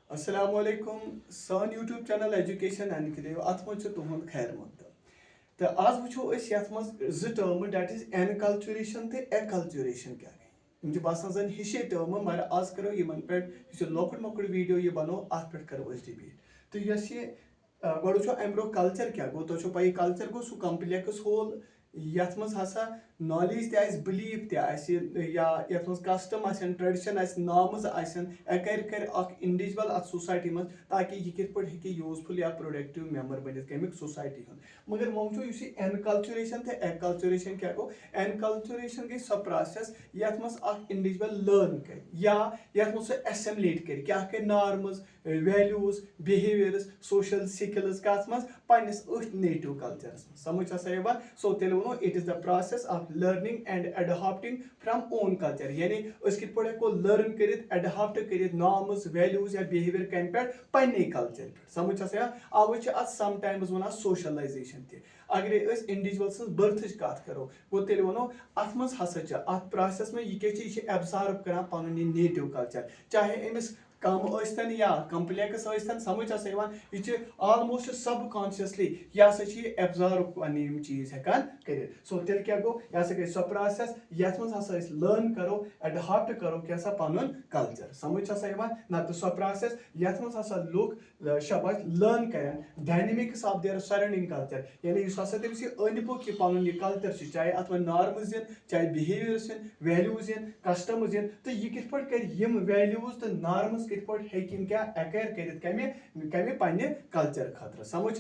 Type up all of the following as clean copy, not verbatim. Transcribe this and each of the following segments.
अस्सलामुअलैकुम सन YouTube channel education and creative अत मज तुहद खैर मकदम तो आज वो यथ मज टर्म डेट इज एनकल्चुरेशन तो एक्कल्चुरेशन क्या गई यम बसान जन हिशे टर्म मगर आज करो यमन पे लकुट मकुट वीडियो ये बनो अत पे करो डिबेट तो ये गो अम ब्रो कल्चर क्या गो तो पी कल्चर गो सह कम्प्लेक्स होल यथ मज हसा नॉलेज बिलीफ या यथ मज कस्टम ट्रेडिशन नामज कर इंडिविजुअल अत सोसाइटी मज ताकि यह कित पे यूजफुल या प्रोडक्टिव मेंबर बनित कमिक सोसाइटी मगर वो एनकल्चुरेशन तो एक्कल्चुरेशन क्या गो एनकल्चुरेशन गई सह प्रोसेस यथ मज इंडिविजुअल लर्न कर या यथ मज सह एसेमलेट कर क्या कर norms values behaviours social skills कत मज पन्निस नेटिव कल्चरस समझ यह सो तेल वो it is the process of learning and adopting from own culture यानी कित पे हको लर्न कर एडॉप्ट कर नॉर्म्स वैल्यूज या बिहेवियर कम पे पन्ने कल्चर पे समझ अवे समटाइम्स वन सोशलाइजेशन अगर इंडिविजुअल बर्थ कत करो गो तेल वो अत मज हसा अत प्रोसेस में यह एब्जॉर्व कर पन नेटिव कल्चर चाहे अमिस कम या कम्प्लेक्स समझ यह ऑलमोस्ट सब कॉन्शियसली यह एब्जॉर्व पन्ने चीज हेकान कर सो तेल क्या गो यह गई सो प्रोसेस यथ मज लर्न करो एडॉप्ट करो क्या पन कल्चर समझ ना तो सो प्रोसेस यथ मज लुक शबाश लर्न कर dynamics of their surrounding culture यानी तमिस अंद पुक पन कल्चर चाहे अत नॉर्म्स चाहे बिहेवियर्स वैल्यूज कस्टम्स तो यह कित पे कर वैल्यूज तो नॉर्म्स कित पे क्या एक्वायर कर पन्ने कल्चर खतर समझ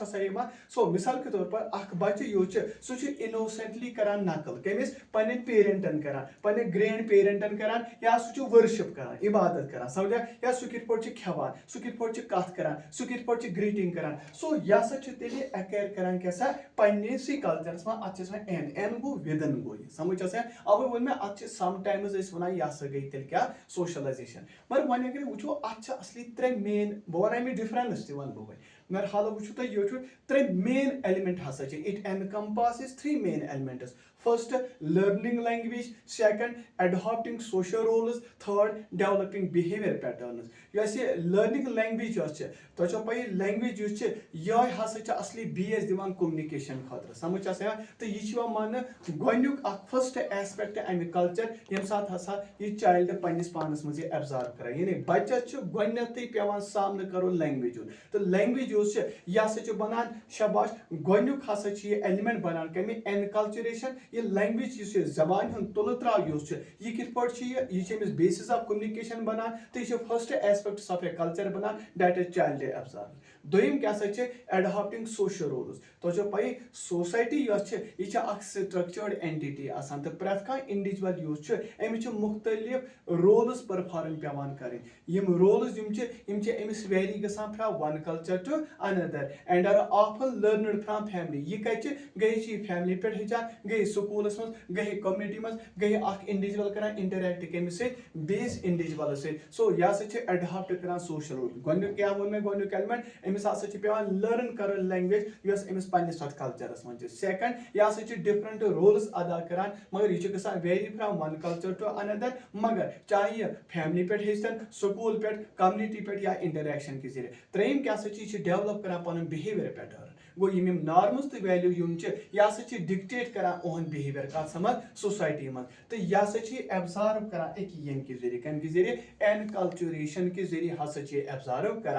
सो मिसाल के तौर पर अख बच्चे युत सह इनोसेंटली कर नकल कमिस पन्न पेरेंटन कर पन्ने ग्रैंड पेरेंटन कर या सह वर्शिप कर इबादत कर समझा या सह कित पे खेवान सह कित पे कत कर सह कित पे ग्रीटिंग कर सो यह तेल एक्वायर कर क्या पन्ने कल्चरस में अत एन गो विदन गो समझ अवे वो अत समटाइम्स वन यह गई तेल क्या सोशलाइजेशन मगर वन अगर वो अत असली त्रे मेन बह वन डिफरेंस वन बह मगर हाल वो तुम त्रे मेन एलिमेंट हसा it encompasses three main elements first learning language second adopting social roles third developing behaviour patterns यस लर्निंग लैंग्वेज तुम पी लैंग्वेज यह हसा असली बेस दिवान कम्युनिकेशन खतर समझ तो यह मान गोनुक फर्स्ट एस्पेक्ट अमि कल्चर ये सात हसा यह चाइल्ड पन्निस पानस मज एब्जॉर्व कर यानी बच्चस गोनते पेवान सामना करो लैंग्वेज तो लैंग्वेज यह बनान शबाश गोनुक हसा यह एलिमेंट बनान कमी एनकल्चुरेशन यह लैंग्वेज जबान हूं तुल त्राव यह कित पे यह बेसिस ऑफ कम्युनिकेशन बनान तो यह first aspect of a culture बनान दैट इज चाइल्ड एब्जॉर्व दोम क्या एडॉप्टिंग सोशल रोल्स तो पी सोसाइटी यह स्ट्रक्चर्ड एंटिटी तो प्रत कह इंडिविजुअल अमिस मुख्तलिफ रोल्स परफॉर्म पेवान कर रोल्स अमिस वेरी गसान from one culture to another and are often learned from family यह कत गई फैमिली पे हेचान गई स्कूलस मज गई कम्युनिटी मज गई इंडिविजुअल कर इंटरेक्ट कमिस बेस इंडिविजुअल सो यह एडॉप्ट कर सोशल रोल गोनुक क्या वो मे गोनुक एलिमेंट अमिस पेवान लर्न कर लैंग्वेज अमिस पन्निस कल्चरस मज सेकंड यह डिफरेंट रोल्स अदा कर मगर यह गसान vary from one culture to another मगर चाहे यह फैमिली पे हेचन स्कूल पे कम्युनिटी पे या इंटरेक्शन के जरिए त्रेम क्या डेवलप कर पन बिहेवियर पैटर्न गो यम नॉर्म्स तो वैल्यू यह डिक्टेट कर ओहन बिहेवियर कत समझ सोसाइटी मज तो यह एब्जॉर्व कर यम के जरिए कम के जरिए एनकल्चुरेशन के जरिए हसा एब्जॉर्व कर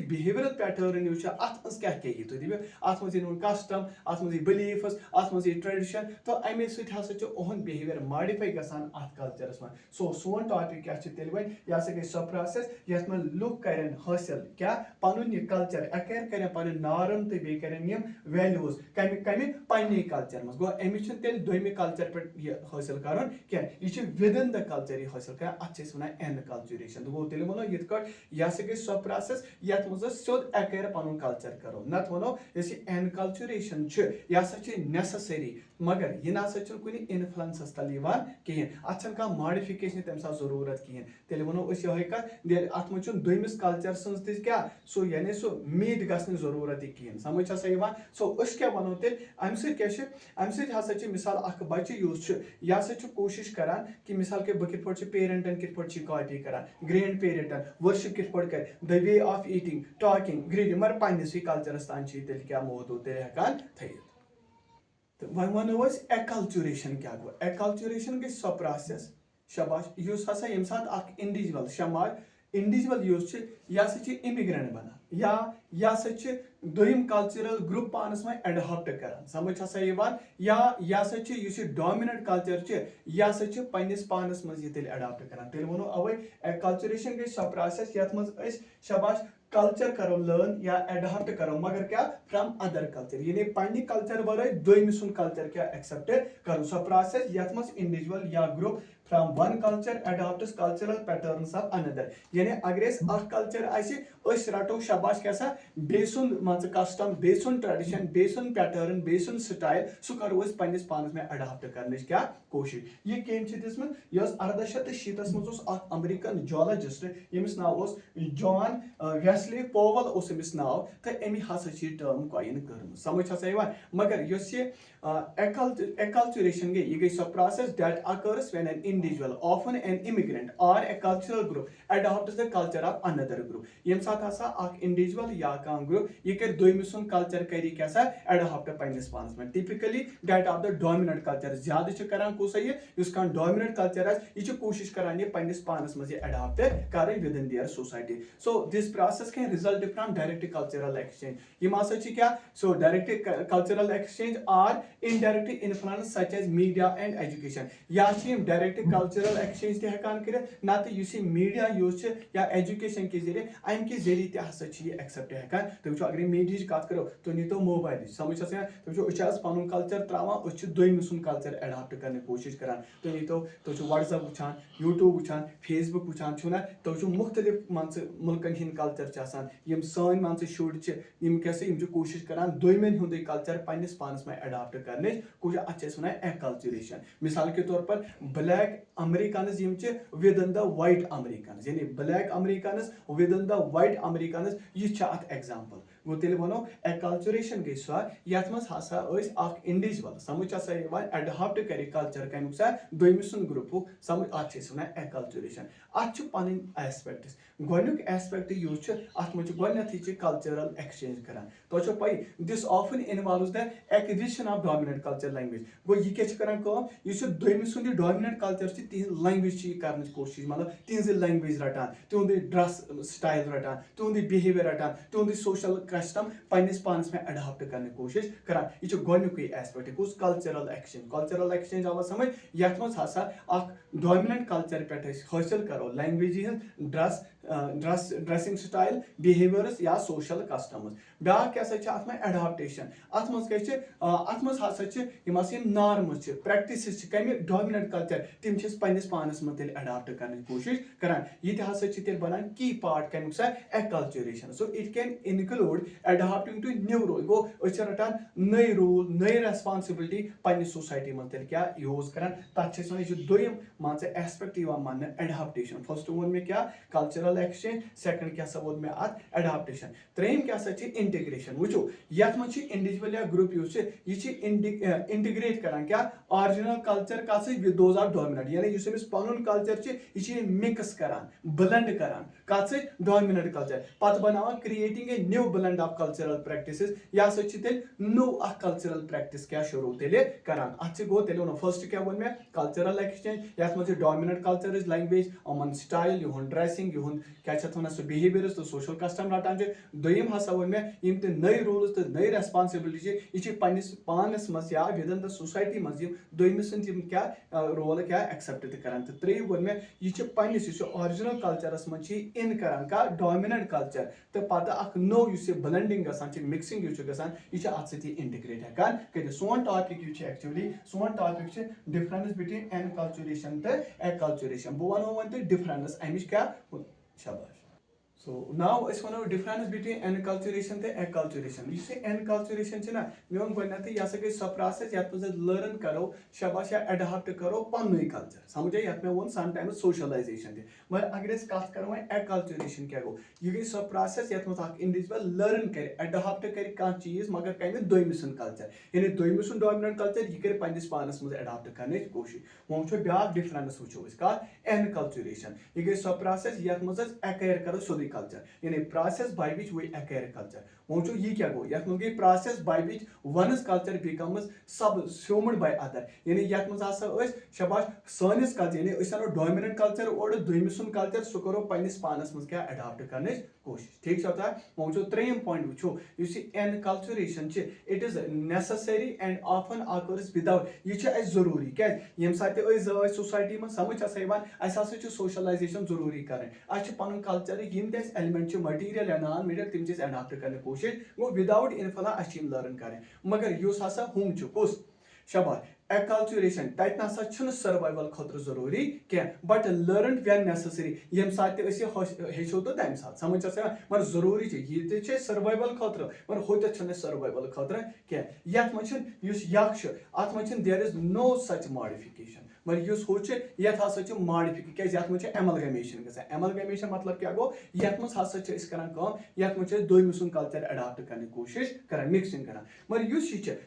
बिहेवियर पैटर्न अत क्या क्या तुम अत मज कस्टम अत मज बिलीफ्स अत मज ट्रेडिशन तो अमे ससा ओहन बिहेवियर मॉडिफाई गसान अत कल्चरस में सो सोन टॉपिक क्या तेल वो यह गई सो प्रोसेस यथ में लुक कर हासिल क्या पन यह कल्चर एक्वायर कर पन नॉर्म तो बे कर वैल्यूज कम कम पन्ने कल्चर मज गो अमिस तेल दोमे कल्चर पे हासिल कर यह विद इन द कल्चर यह हासिल कर अत वन एनकल्चुरेशन गो तेल वो ये यह गई सो प्रोसेस यथ मज सोद एक्वायर पन कल्चर करो नत वो एनकल्चुरेशन यह नेसेसरी मगर यह ना कुन इन्फ्लुएंसस तल कहें अत मॉडिफिकेशन तम साथ जरूरत कहें तेल वो ये कत अत मज दोमिस कल्चर सज क्या सो यानी सो मीट गि जरूरत कहें समझ सो क्या वनो तेल अम क्या मिसाल अख बच्चे यूस यह हसा कोशिश करान कि मिसाल के बह कित पेरेंटन कित कॉपी करान ग्रैंड पेरेंटन वर्शिप कित कर the way of eating talking grading मगर पन्नस कल्चरस तान तेल क्या महदूद तेल हेकान थी तो वह वनो एक्लचुरेशन क्या गो एक्लचुरेशन गई सो प्रोसेस शाबाश युस हसा यम साथ अख इंडिविजुअल शमाज इंडिविजुअल युस यह हसा इमिग्रेंट बना या हसा दोयम कल्चरल ग्रुप पानस में एडॉप्ट करान समझ हसा यवान या यह हसा युस डोमिनेंट कल्चर यह हसा पन्नस पानस मज तेल एडॉप्ट करान तेल वनो अवे एक्लचुरेशन गई सो प्रोसेस यथ मज शाबाश कल्चर करो लर्न या एडॉप्ट करो मगर क्या फ्रॉम अदर कल्चर यानी पन्ने कल्चर वराय दोयम सुन कल्चर क्या एक्सेप्ट करो सो प्रोसेस यथ मज इंडिविजुअल या group from one culture adopts cultural patterns of another यानी अगर अख कल्चर आसि रटो शाबाश क्या बेसुन मान कस्टम बेसुन ट्रेडिशन बेसुन पैटर्न बेसुन स्टाइल सह करो पन्नस पानस में एडॉप्ट करने क्या कोशिश ये केम दिसमत यह 1860 मज अमेरिकन जियोलॉजिस्ट यमिस नाव जॉन वेस्ले पोवल अमिस नाव तो अमि हसा टर्म कॉइन कर समझ हसा यवान मगर एक्लचुरेशन गई so process that occurs when an individual often an immigrant or a cultural group adopts the culture of another group यम साथ हसा अख इंडिविजुअल या कह ग्रुप यह कर दोयम सुन कल्चर करी क्या एडॉप्ट पन्नस पानस में typically that of the dominant culture ज्यादा करान कुछ यह डोमिनेंट कल्चर यह कोशिश करान ये पन्नस पानस में एडॉप्ट कर within their society so this process can result from direct cultural exchange यम हसा क्या so direct cultural exchange or indirect influence such as media and education या डायरेक्ट कल्चरल एक्सचेंज ते हेकान कर नत मीडिया यूज या एजुकेशन के जरिए अम के जरिए ते हसा एक्सेप्ट हेकान तुम अगर मीडिया कत करो तो नीतो मोबाइल समझ तुम पन कल्चर त्रावान दोयम सुन कल्चर एडॉप्ट करने कोशिश करान तो नीतो तुम व्हाट्सएप वुचान यूट्यूब वुचान फेसबुक वुचान छुना तुम मुख्तलिफ मान मुल्कन हिंद कल्चर यम सन मान शुर क्या कोशिश करान दोयमन हुंद कल्चर पन्नस पानस में एडॉप्ट करने कोशिश अत वन एक्लचुरेशन मिसाल के तौर पर black Americans within the white Americans यानी black Americans within the white Americans यह अत एग्जाम्पल गो तेल वनो एक्लचुरेशन गई सो यथ मज हसा अख इंडिविजुअल समझ हसा एडॉप्ट कर कल्चर कमुक दोयम सुन ग्रुप समझ अत वन एक्लचुरेशन अत पन एस्पेक्ट्स गोनुक एस्पेक्ट यूज अत मज गोथी कल्चरल एक्सचेंज करान तो पई this often involves the acquisition of dominant culture language गो यह क्या करान दोयम सुन डोमिनेंट कल्चर तिहद लैंग्वेज कर कोशिश मतलब तिहज लैंग्वेज रटान तिहद ड्रेस स्टाइल रटान तिहद बिहेवियर रटान तिहद सोशल कस्टम पन्नस पानस में एडॉप्ट करने कोशिश करान यह गोनुक एस्पेक्ट कुछ कल्चरल एक्सचेंज आवा समझ यथ मज हसा अख डोमिनेंट कल्चर पे हासिल करो लैंग्वेज ड्रेसिंग स्टाइल बिहेवियर्स या सोशल कस्टम्स ब्या क्या अत में एडॉप्टेशन अत मज हसा नॉर्म्स प्रैक्टिस कमे डोमिनेंट कल्चर तिम पन्नस पानस में तेल एडॉप्ट करने कोशिश करान यह हसा तेल बनान की पार्ट कमुक acculturation so it can include adopting to new rule गो रटान नई रूल नई रेस्पॉन्सिबिलिटी पन्ने सोसाइटी में तेल क्या यूज करान तथ दोयम मान एस्पेक्ट मान एडॉप्टेशन फर्स्ट वो मे क्या कल्चरल एक्सचेंज सेकंड क्या वो मे अत एडॉप्टेशन त्रेम क्या इंटीग्रेशन वो यथ मज इंडिविजुअल या ग्रुप यूज इंटीग्रेट करान क्या ओरिजिनल कल्चर कत दोज आर डोमिनेंट यानी पन कल्चर यह मिक्स करान ब्लेंड करान कत डोमिनेंट कल्चर पत बनावान creating a new blend of cultural practices यह हसा तेल नो कल्चरल प्रैक्टिस क्या शुरू तेल करान अत गो तेल वो फर्स्ट क्या वो मे कल्चरल एक्सचेंज यथ मज डोमिनेंट कल्चर लैंग्वेज अमन स्टाइल युन ड्रेसिंग युन क्या वन सह बिहेवियर्स तो सोशल कस्टम रटान दोयम हसा वो मे नई रूल्स तो नई रेस्पॉन्सिबिलिटी यह पन्नस पानस मज या विद इन द सोसाइटी मज दोयम सुन क्या रोल क्या एक्सेप्ट करान तो त्रेम वो मे यह पन्नस ओरिजिनल कल्चरस मज इन करान का डोमिनेंट कल्चर तो पत अख नो ब्लेंडिंग मिक्सिंग यह अत सती इंटीग्रेट हेकान कर सोन टॉपिक एक्चुअली सोन टॉपिक डिफरेंस बिटवीन एनकल्चुरेशन तो एक्लचुरेशन बह वो वन तो डिफरेंस अमिच क्या शाबाश So now is one difference between enculturation and acculturation. You say enculturation ना मैं गई यह गई सो प्रोसेस यत लर्न करो शाबाश या अडॉप्ट करो पन्नुई कल्चर समझे यत में वो समटाइम्स सोशलाइजेशन मगर अगर कत करो एक्culturation क्या गो यह गई सो प्रोसेस यत में इंडिविजुअल लर्न कर अडॉप्ट कर कह चीज मगर कम दोम सुन कल्चर यानी दोम सुन डोमिनेंट कल्चर यह कर पन्निस पानस मज अडॉप्ट करने कोशिश वो ब्या डिफरेंस वो एनकल्चुरेशन यह गई सो प्रोसेस यत मज एक्वायर करो सोदी कल्चर यानी process by which we acquire culture वो यह क्या गो यत गई process by which one's culture becomes subsumed by other यानी यत मज शाबाश सानिस कल्चर यानी अनो डोमिनेंट कल्चर और दोम सुन कल्चर सह करो पन्निस पानस मज क्या अडॉप्ट करने कोशिश ठीक छा वो त्रेयम पॉइंट वो enculturation it is necessary and often occurs without यह जरूरी क्या ये सात सोसाइटी में समझ सोशलाइजेशन जरूरी कर पन कल्चर यम एलिमेंट मटीरियल या नॉन मटीरियल तम अडॉप्ट करने कोशिश गो विदाउट इनफला लर्न कर मगर हसा हम कुस शाबाश एक्culturation तत ना सर्वाइवल खुद जरूरी क्या बट लर्न व्हेन नेसेसरी यम सात हेचो तो तम सात समझ मगर जरूरी ये सर्वाइवल खुद मगर होत सर्वाइवल खुद क्या यथ मह अत मह there is no such modification मगर हो यथ हसा मॉडिफिकेशन क्या एमलगमेशन ग एमलगमेशन मतलब क्या गो यथ मह यथ मह दोम सुन कल्चर अडॉप्ट करने कोशिश कर मिक्सिंग कर मगर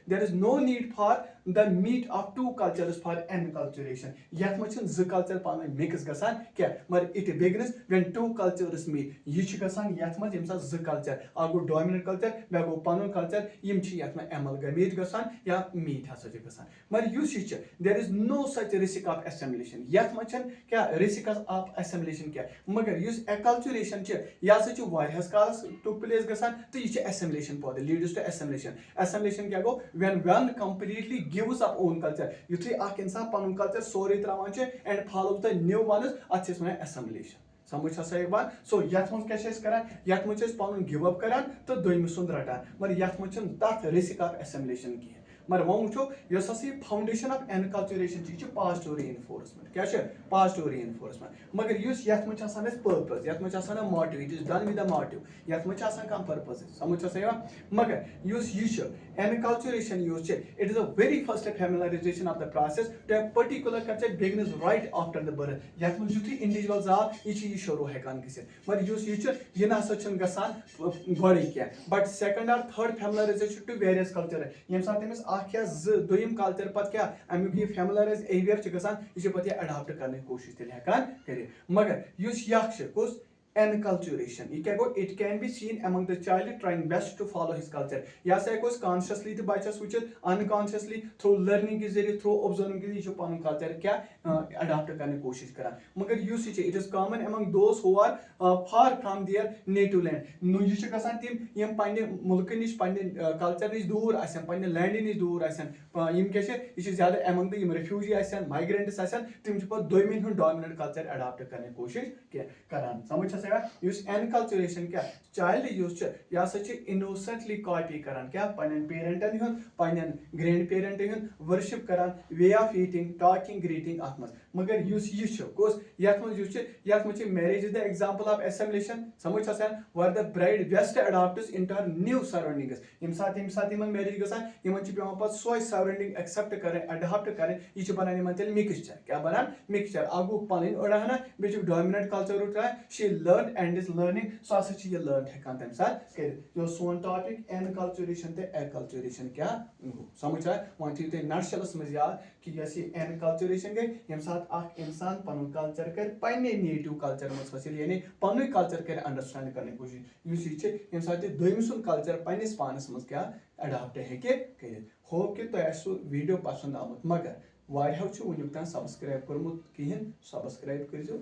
there is no need for the meet of two cultures for enculturation यथ मह ज कल्चर पान मिक्स गसान क्या मगर it begins when two cultures meet यह गसान यथ मह यम ज कल्चर अ गो डोमिनेंट कल्चर बे गो पन कल्चर यम यथ मह एमलगमेट गसान या मीट हसा गसान मगर there is no such risk of assimilation यथ मह क्या रिस्क ऑफ एसिमिलेशन क्या मगर एक्culturation यह वारियास कालस टुक प्लेस गसान तो यह एसिमिलेशन पॉद लीड्स टू एसिमिलेशन क्या गो when one completely gives up own culture युथी इंसान पन कल्चर सोरे त्रावान and follows the new ones अत एसिमिलेशन समझ हसा सो यथ मह क्या यथ मह पन गिव अप कर तो दोम सुंद रटान मगर यथ मह तथ रिस्क ऑफ एसिमिलेशन कहें मगर वो वो foundation of enculturation positive reinforcement क्या पॉजिटिव रीइंफोर्समेंट मगर यथ मह पर्पज यथ मह motive it is done with a motive यथ मह कह पर्पज समझ हसा मगर यह enculturation it is a very first familiarization of the process to a particular culture begins right after the birth यथ मह युथी इंडिविजुअल जाव यह शुरू हेकान गसित मगर यह ना गसान गोड़े क्या बट सेकंड और third familiarisation to various culture ये सात तमिस क्या दोम कल्चर पे क्या अमुक यह फेमिलराइज एवियर गसान यह पे अडॉप्ट करने कोशिश तेल हेकान कर मगर कुस एनकल्चुरेशन यह क्या गो it can be seen among the child trying best to follow his culture यह कॉन्शियसली तो बचस वो अनकॉन्शियसली थ्रू लर्निंग के जरिए थ्रू ऑब्जर्विंग के जरिए पन कल्चर क्या अडॉप्ट करने कोशिश कर मगर it is common among those who are far from their native land यह गसान तम यम पन्ने मुल्क नश पन्ने कल्चर नश दूर आसन पन्ने लैंड नश दूर आसन यम क्या यह ज्यादा अमंग द रेफ्यूजी आसन माइग्रेंट्स आसन तम पे दोमिन हुंद डोमिनेंट कल्चर अडॉप्ट करने कोशिश करान समझ एनकल्चुरेशन क्या चाइल्ड यह इनोसेंटली कॉपी करान क्या पन्न पेरेंटन हुंद पन्न ग्रैंड पेरेंटन हुंद वर्शिप करान way of eating talking greeting अत मगर यथ मह marriage is the example of assimilation समझ where the bride best adopts into her new surroundings यम सात मैरिज गसान पे सोई सराउंडिंग एक्सेप्ट करें अडॉप्ट करें यह बनान तेल मिक्सचर क्या बनान मिक्सचर अगु पन अड़ाना बे dominant culture she learn and is learning so हसा यह लर्न हेकान तम सात कर सोन टॉपिक एनकल्चुरेशन तो एक्culturation क्या गो समझ वो थी नटशेलस मज याद कि एनकल्चुरेशन गई यम सात इंसान पन कल्चर कर पन्ने नेटिव कल्चर मज हासिल यानी पन कल्चर कर अंडरस्टैंड करने कोशिश यम सात दोम सुन कल्चर पन्निस पानस मज क्या अडॉप्ट हेके कर होप कि तुम वीडियो पसंद आमुत मगर वारियाहो वुनुक तान सब्सक्राइब कोरमुत कहें सब्सक्राइब करो।